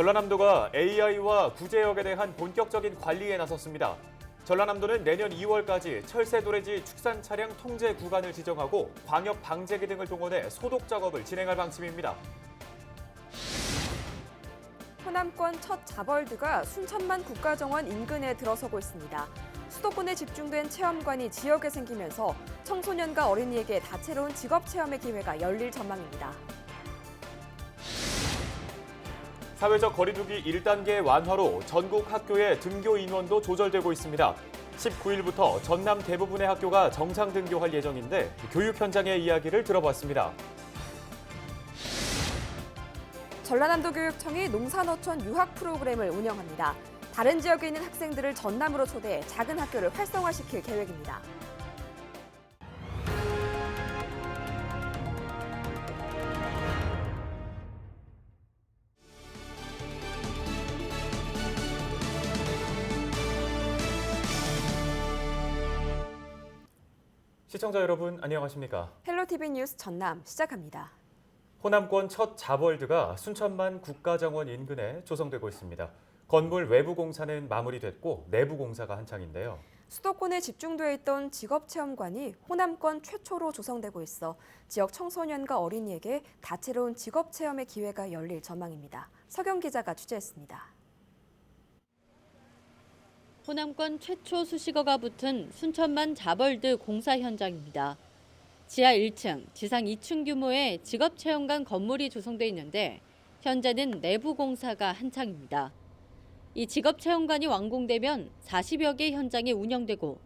전라남도가 AI와 구제역에 대한 본격적인 관리에 나섰습니다. 전라남도는 내년 2월까지 철새 도래지 축산 차량 통제 구간을 지정하고 광역 방제기 등을 동원해 소독 작업을 진행할 방침입니다. 호남권 첫 자벌드가 순천만 국가정원 인근에 들어서고 있습니다. 수도권에 집중된 체험관이 지역에 생기면서 청소년과 어린이에게 다채로운 직업체험의 기회가 열릴 전망입니다. 사회적 거리두기 1단계 완화로 전국 학교의 등교 인원도 조절되고 있습니다. 19일부터 전남 대부분의 학교가 정상 등교할 예정인데 교육 현장의 이야기를 들어봤습니다. 전라남도 교육청이 농산어촌 유학 프로그램을 운영합니다. 다른 지역에 있는 학생들을 전남으로 초대해 작은 학교를 활성화시킬 계획입니다. 시청자 여러분 안녕하십니까? 헬로티비 뉴스 전남 시작합니다. 호남권 첫 자벌드가 순천만 국가정원 인근에 조성되고 있습니다. 건물 외부 공사는 마무리됐고 내부 공사가 한창인데요. 수도권에 집중돼 있던 직업체험관이 호남권 최초로 조성되고 있어 지역 청소년과 어린이에게 다채로운 직업체험의 기회가 열릴 전망입니다. 서경 기자가 취재했습니다. 호남권 최초 수식어가 붙은 순천만 자벌드 공사 현장입니다. 지하 1층, 지상 2층 규모의 직업체험관 건물이 조성돼 있는데 현재는 내부 공사가 한창입니다. 이 직업체험관이 완공되면 40여 개 현장이 운영되고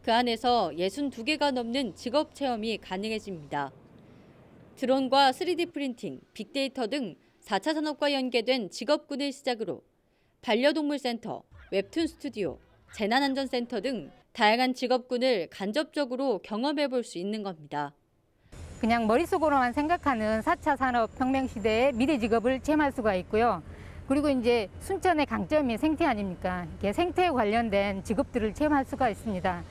그 안에서 62개가 넘는 직업체험이 가능해집니다. 드론과 3D 프린팅, 빅데이터 등 4차 산업과 연계된 직업군을 시작으로 반려동물 센터, 웹툰 스튜디오, 재난안전센터 등 다양한 직업군을 간접적으로 경험해 볼 수 있는 겁니다. 그냥 머릿속으로만 생각하는 4차 산업혁명 시대의 미래 직업을 체험할 수가 있고요. 그리고 이제 순천의 강점이 생태 아닙니까? 이게 생태에 관련된 직업들을 체험할 수가 있습니다.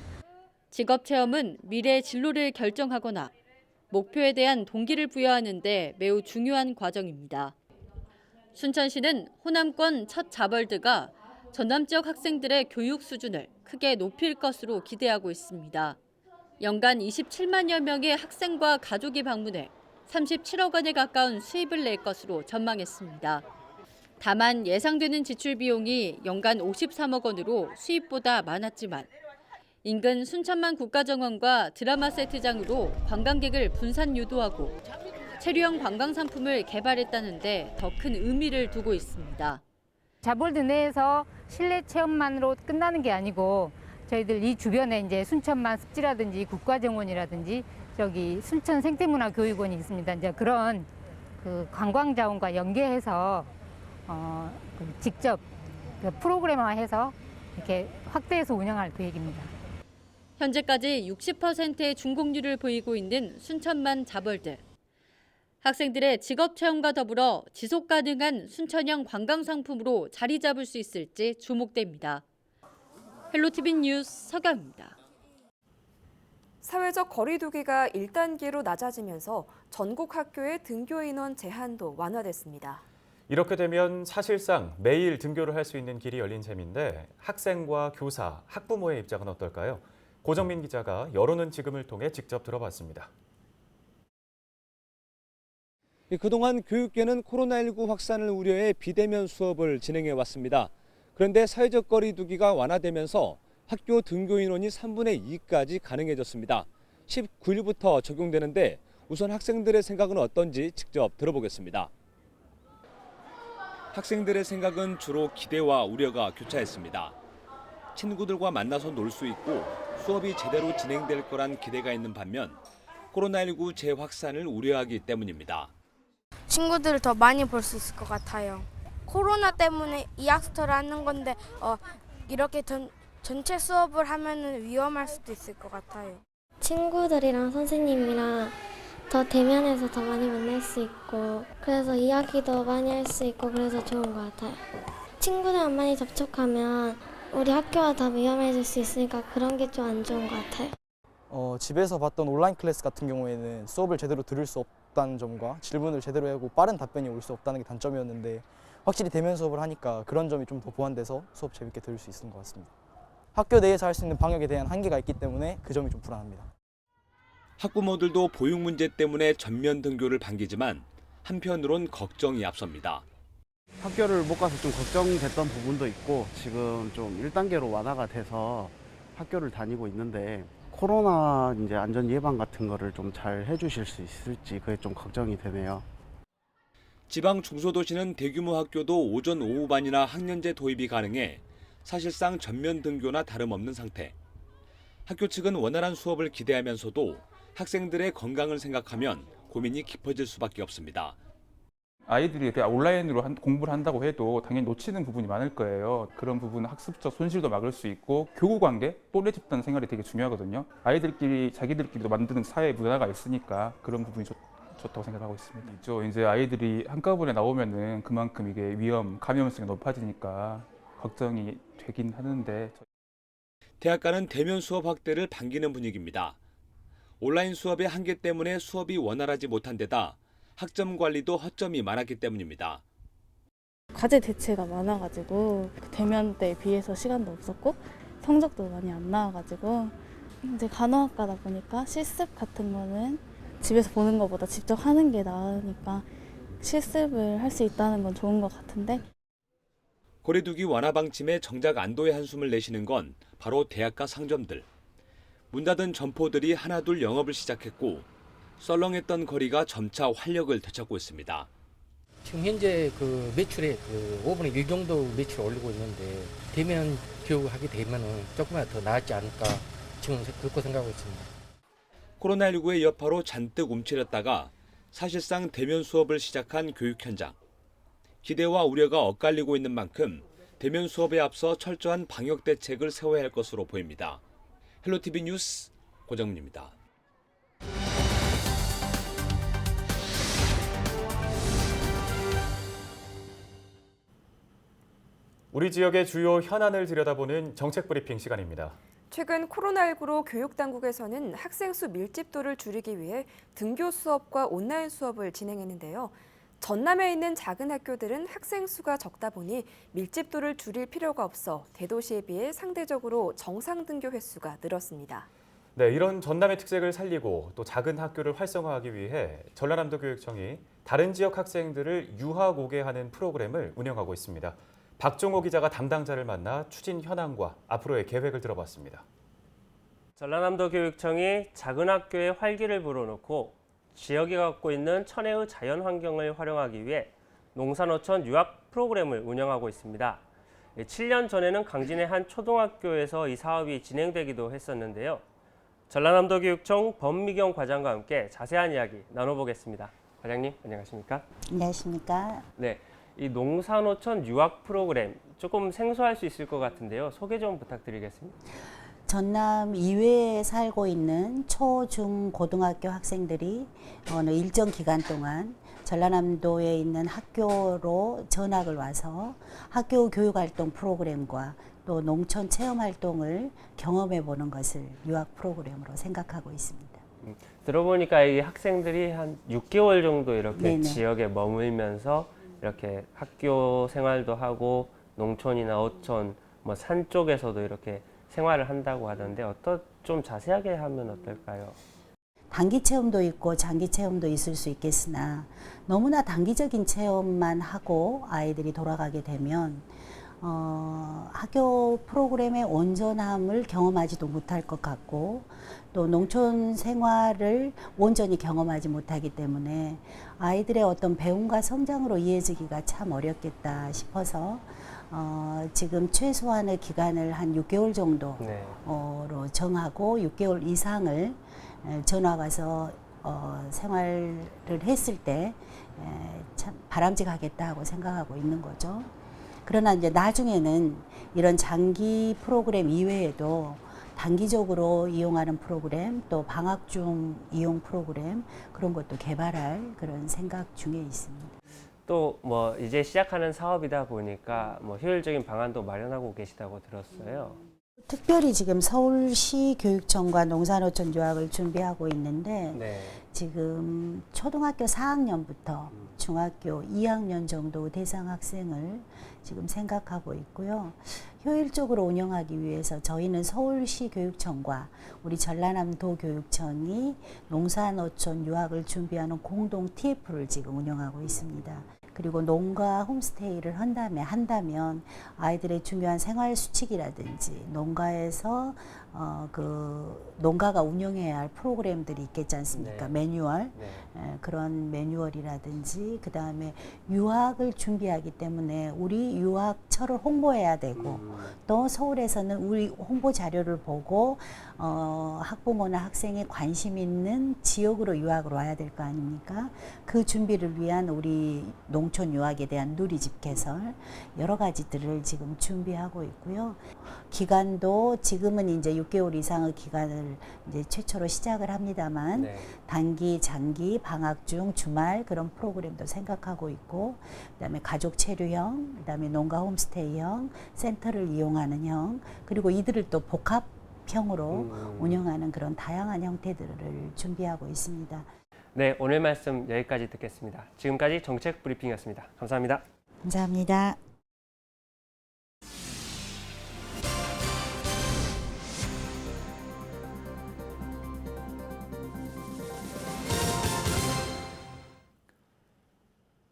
직업 체험은 미래의 진로를 결정하거나 목표에 대한 동기를 부여하는 데 매우 중요한 과정입니다. 순천시는 호남권 첫 자벌드가 전남 지역 학생들의 교육 수준을 크게 높일 것으로 기대하고 있습니다. 연간 27만여 명의 학생과 가족이 방문해 37억 원에 가까운 수입을 낼 것으로 전망했습니다. 다만 예상되는 지출 비용이 연간 53억 원으로 수입보다 많았지만 인근 순천만 국가정원과 드라마 세트장으로 관광객을 분산 유도하고 체류형 관광 상품을 개발했다는데 더 큰 의미를 두고 있습니다. 자벌드 내에서 실내 체험만으로 끝나는 게 아니고 저희들 이 주변에 이제 순천만 습지라든지 국가정원이라든지 저기 순천 생태문화교육원이 있습니다. 이제 그런 그 관광 자원과 연계해서 직접 프로그램화해서 이렇게 확대해서 운영할 계획입니다. 현재까지 60%의 준공률을 보이고 있는 순천만 자벌드. 학생들의 직업 체험과 더불어 지속 가능한 순천형 관광 상품으로 자리 잡을 수 있을지 주목됩니다. 헬로티비 뉴스 서경입니다. 사회적 거리두기가 1단계로 낮아지면서 전국 학교의 등교 인원 제한도 완화됐습니다. 이렇게 되면 사실상 매일 등교를 할 수 있는 길이 열린 셈인데 학생과 교사, 학부모의 입장은 어떨까요? 고정민 기자가 여론은 지금을 통해 직접 들어봤습니다. 그동안 교육계는 코로나19 확산을 우려해 비대면 수업을 진행해 왔습니다. 그런데 사회적 거리 두기가 완화되면서 학교 등교 인원이 3분의 2까지 가능해졌습니다. 19일부터 적용되는데 우선 학생들의 생각은 어떤지 직접 들어보겠습니다. 학생들의 생각은 주로 기대와 우려가 교차했습니다. 친구들과 만나서 놀 수 있고 수업이 제대로 진행될 거란 기대가 있는 반면 코로나19 재확산을 우려하기 때문입니다. 친구들을 더 많이 볼 수 있을 것 같아요. 코로나 때문에 이학스터를 하는 건데 이렇게 전체 수업을 하면 위험할 수도 있을 것 같아요. 친구들이랑 선생님이랑 더 대면해서 더 많이 만날 수 있고 그래서 이야기도 많이 할 수 있고 그래서 좋은 것 같아요. 친구들이랑 많이 접촉하면 우리 학교가 더 위험해질 수 있으니까 그런 게 좀 안 좋은 것 같아요. 집에서 봤던 온라인 클래스 같은 경우에는 수업을 제대로 들을 수 없던 없다는 점과 질문을 제대로 하고 빠른 답변이 올 수 없다는 게 단점이었는데 확실히 대면 수업을 하니까 그런 점이 좀 더 보완돼서 수업 재밌게 들을 수 있는 것 같습니다. 학교 내에서 할 수 있는 방역에 대한 한계가 있기 때문에 그 점이 좀 불안합니다. 학부모들도 보육 문제 때문에 전면 등교를 반기지만 한편으론 걱정이 앞섭니다. 학교를 못 가서 좀 걱정됐던 부분도 있고 지금 좀 1단계로 완화가 돼서 학교를 다니고 있는데 코로나 이제 안전 예방 같은 거를 좀 잘 해주실 수 있을지 그게 좀 걱정이 되네요. 지방 중소도시는 대규모 학교도 오전 오후반이나 학년제 도입이 가능해 사실상 전면 등교나 다름없는 상태. 학교 측은 원활한 수업을 기대하면서도 학생들의 건강을 생각하면 고민이 깊어질 수밖에 없습니다. 아이들이 온라인으로 공부를 한다고 해도 당연히 놓치는 부분이 많을 거예요. 그런 부분은 학습적 손실도 막을 수 있고 교구 관계, 또래 집단 생활이 되게 중요하거든요. 아이들끼리 자기들끼리도 만드는 사회 문화가 있으니까 그런 부분이 좋다고 생각하고 있습니다. 이제 아이들이 한꺼번에 나오면은 그만큼 이게 감염성이 높아지니까 걱정이 되긴 하는데. 대학가는 대면 수업 확대를 반기는 분위기입니다. 온라인 수업의 한계 때문에 수업이 원활하지 못한 데다 학점 관리도 허점이 많았기 때문입니다. 과제 대체가 많아가지고 대면 때에 비해서 시간도 없었고 성적도 많이 안 나와가지고 이제 간호학과다 보니까 실습 같은 거는 집에서 보는 것보다 직접 하는 게 나으니까 실습을 할 수 있다는 건 좋은 것 같은데. 거리두기 완화 방침에 정작 안도의 한숨을 내쉬는 건 바로 대학가 상점들. 문 닫은 점포들이 하나둘 영업을 시작했고 썰렁했던 거리가 점차 활력을 되찾고 있습니다. 지금 현재 그 매출에 5분의 1 정도 매출 올리고 있는데 대면 교육하게 되면은 조금이라도 더 나았지 않을까 지금 그렇게 생각하고 있습니다. 코로나19의 여파로 잔뜩 움츠렸다가 사실상 대면 수업을 시작한 교육 현장. 기대와 우려가 엇갈리고 있는 만큼 대면 수업에 앞서 철저한 방역 대책을 세워야 할 것으로 보입니다. 헬로티비 뉴스 고정민입니다. 우리 지역의 주요 현안을 들여다보는 정책 브리핑 시간입니다. 최근 코로나19로 교육당국에서는 학생 수 밀집도를 줄이기 위해 등교 수업과 온라인 수업을 진행했는데요. 전남에 있는 작은 학교들은 학생 수가 적다 보니 밀집도를 줄일 필요가 없어 대도시에 비해 상대적으로 정상 등교 횟수가 늘었습니다. 네, 이런 전남의 특색을 살리고 또 작은 학교를 활성화하기 위해 전라남도 교육청이 다른 지역 학생들을 유학 오게 하는 프로그램을 운영하고 있습니다. 박종호 기자가 담당자를 만나 추진 현황과 앞으로의 계획을 들어봤습니다. 전라남도 교육청이 작은 학교에 활기를 불어넣고 지역이 갖고 있는 천혜의 자연 환경을 활용하기 위해 농산어촌 유학 프로그램을 운영하고 있습니다. 7년 전에는 강진의 한 초등학교에서 이 사업이 진행되기도 했었는데요. 전라남도 교육청 범미경 과장과 함께 자세한 이야기 나눠보겠습니다. 과장님, 안녕하십니까? 안녕하십니까? 네, 이 농산어촌 유학 프로그램 조금 생소할 수 있을 것 같은데요. 소개 좀 부탁드리겠습니다. 전남 이외에 살고 있는 초, 중, 고등학교 학생들이 어느 일정 기간 동안 전라남도에 있는 학교로 전학을 와서 학교 교육활동 프로그램과 또 농촌 체험활동을 경험해 보는 것을 유학 프로그램으로 생각하고 있습니다. 들어보니까 이 학생들이 한 6개월 정도 이렇게 네네. 지역에 머물면서 이렇게 학교 생활도 하고 농촌이나 어촌, 산 쪽에서도 이렇게 생활을 한다고 하던데 좀 자세하게 하면 어떨까요? 단기 체험도 있고 장기 체험도 있을 수 있겠으나 너무나 단기적인 체험만 하고 아이들이 돌아가게 되면 학교 프로그램의 온전함을 경험하지도 못할 것 같고 또 농촌 생활을 온전히 경험하지 못하기 때문에 아이들의 어떤 배움과 성장으로 이어지기가 참 어렵겠다 싶어서 지금 최소한의 기간을 한 6개월 정도로 정하고 6개월 이상을 전학 와서 생활을 했을 때 참 바람직하겠다고 생각하고 있는 거죠. 그러나 이제 나중에는 이런 장기 프로그램 이외에도 단기적으로 이용하는 프로그램 또 방학 중 이용 프로그램 그런 것도 개발할 그런 생각 중에 있습니다. 또 이제 시작하는 사업이다 보니까 효율적인 방안도 마련하고 계시다고 들었어요. 특별히 지금 서울시 교육청과 농산어촌 유학을 준비하고 있는데 네. 지금 초등학교 4학년부터 중학교 2학년 정도 대상 학생을 지금 생각하고 있고요. 효율적으로 운영하기 위해서 저희는 서울시 교육청과 우리 전라남도 교육청이 농산어촌 유학을 준비하는 공동 TF를 지금 운영하고 있습니다. 그리고 농가 홈스테이를 한다면 아이들의 중요한 생활 수칙이라든지 농가에서 그 농가가 운영해야 할 프로그램들이 있겠지 않습니까? 네. 매뉴얼 네. 그런 매뉴얼이라든지 그 다음에 유학을 준비하기 때문에 우리 유학처를 홍보해야 되고 또 서울에서는 우리 홍보 자료를 보고 학부모나 학생이 관심 있는 지역으로 유학을 와야 될 거 아닙니까? 그 준비를 위한 우리 농촌 유학에 대한 누리집 개설 여러 가지들을 지금 준비하고 있고요. 기간도 지금은 이제 6개월 이상의 기간을 이제 최초로 시작을 합니다만 네. 단기, 장기, 방학 중 주말 그런 프로그램도 생각하고 있고 그다음에 가족 체류형, 그다음에 농가 홈스테이형, 센터를 이용하는 형 그리고 이들을 또 복합형으로 운영하는 그런 다양한 형태들을 준비하고 있습니다. 네, 오늘 말씀 여기까지 듣겠습니다. 지금까지 정책 브리핑이었습니다. 감사합니다. 감사합니다.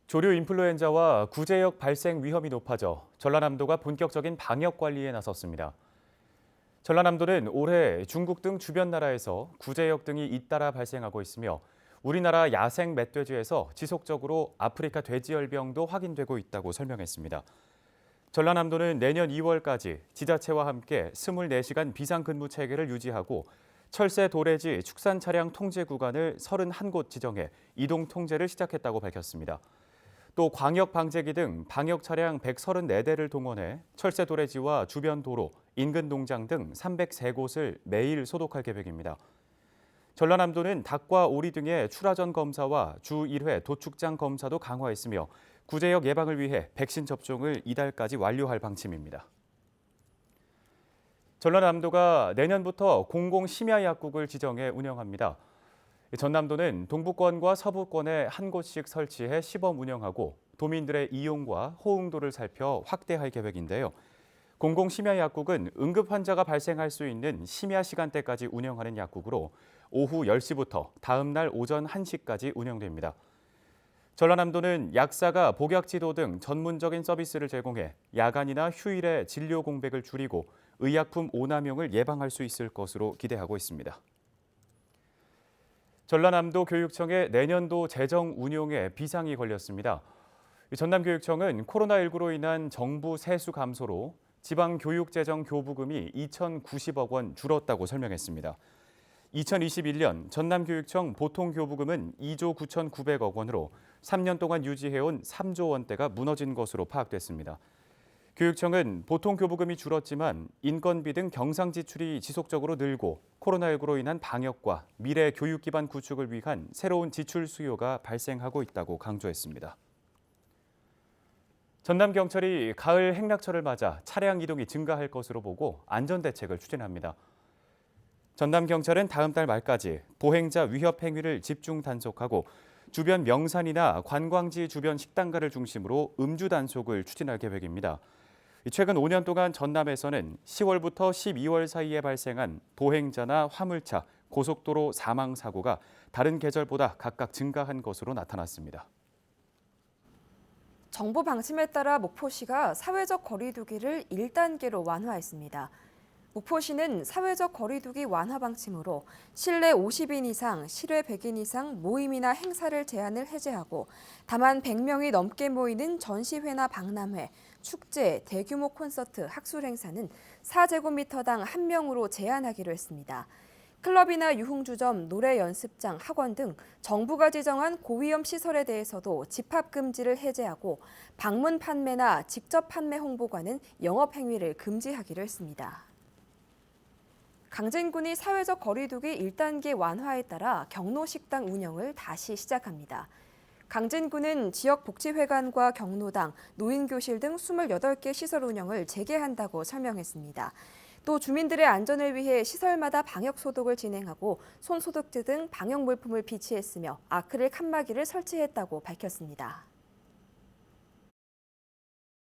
조류 인플루엔자와 구제역 발생 위험이 높아져 전라남도가 본격적인 방역 관리에 나섰습니다. 전라남도는 올해 중국 등 주변 나라에서 구제역 등이 잇따라 발생하고 있으며 우리나라 야생 멧돼지에서 지속적으로 아프리카 돼지열병도 확인되고 있다고 설명했습니다. 전라남도는 내년 2월까지 지자체와 함께 24시간 비상근무 체계를 유지하고 철새 도래지 축산 차량 통제 구간을 31곳 지정해 이동 통제를 시작했다고 밝혔습니다. 또 광역 방제기 등 방역 차량 134대를 동원해 철새 도래지와 주변 도로, 인근 농장 등 303곳을 매일 소독할 계획입니다. 전라남도는 닭과 오리 등의 출하전 검사와 주 1회 도축장 검사도 강화했으며 구제역 예방을 위해 백신 접종을 이달까지 완료할 방침입니다. 전라남도가 내년부터 공공심야약국을 지정해 운영합니다. 전남도는 동부권과 서부권에 한 곳씩 설치해 시범 운영하고 도민들의 이용과 호응도를 살펴 확대할 계획인데요. 공공심야약국은 응급 환자가 발생할 수 있는 심야 시간대까지 운영하는 약국으로 오후 10시부터 다음 날 오전 1시까지 운영됩니다. 전라남도는 약사가 복약지도 등 전문적인 서비스를 제공해 야간이나 휴일에 진료 공백을 줄이고 의약품 오남용을 예방할 수 있을 것으로 기대하고 있습니다. 전라남도 교육청의 내년도 재정 운용에 비상이 걸렸습니다. 전남교육청은 코로나19로 인한 정부 세수 감소로 지방교육재정교부금이 2,090억 원 줄었다고 설명했습니다. 2021년 전남교육청 보통교부금은 2조 9,900억 원으로 3년 동안 유지해온 3조 원대가 무너진 것으로 파악됐습니다. 교육청은 보통교부금이 줄었지만 인건비 등 경상 지출이 지속적으로 늘고 코로나19로 인한 방역과 미래 교육 기반 구축을 위한 새로운 지출 수요가 발생하고 있다고 강조했습니다. 전남경찰이 가을 행락철을 맞아 차량 이동이 증가할 것으로 보고 안전대책을 추진합니다. 전남경찰은 다음 달 말까지 보행자 위협 행위를 집중 단속하고 주변 명산이나 관광지 주변 식당가를 중심으로 음주 단속을 추진할 계획입니다. 최근 5년 동안 전남에서는 10월부터 12월 사이에 발생한 보행자나 화물차, 고속도로 사망 사고가 다른 계절보다 각각 증가한 것으로 나타났습니다. 정부 방침에 따라 목포시가 사회적 거리 두기를 1단계로 완화했습니다. 목포시는 사회적 거리 두기 완화 방침으로 실내 50인 이상, 실외 100인 이상 모임이나 행사를 제한을 해제하고 다만 100명이 넘게 모이는 전시회나 박람회, 축제, 대규모 콘서트, 학술 행사는 4제곱미터당 1명으로 제한하기로 했습니다. 클럽이나 유흥주점, 노래 연습장, 학원 등 정부가 지정한 고위험 시설에 대해서도 집합 금지를 해제하고 방문 판매나 직접 판매 홍보관은 영업 행위를 금지하기로 했습니다. 강진군이 사회적 거리 두기 1단계 완화에 따라 경로식당 운영을 다시 시작합니다. 강진군은 지역복지회관과 경로당, 노인교실 등 28개 시설 운영을 재개한다고 설명했습니다. 또 주민들의 안전을 위해 시설마다 방역 소독을 진행하고 손소독제 등 방역 물품을 비치했으며 아크릴 칸막이를 설치했다고 밝혔습니다.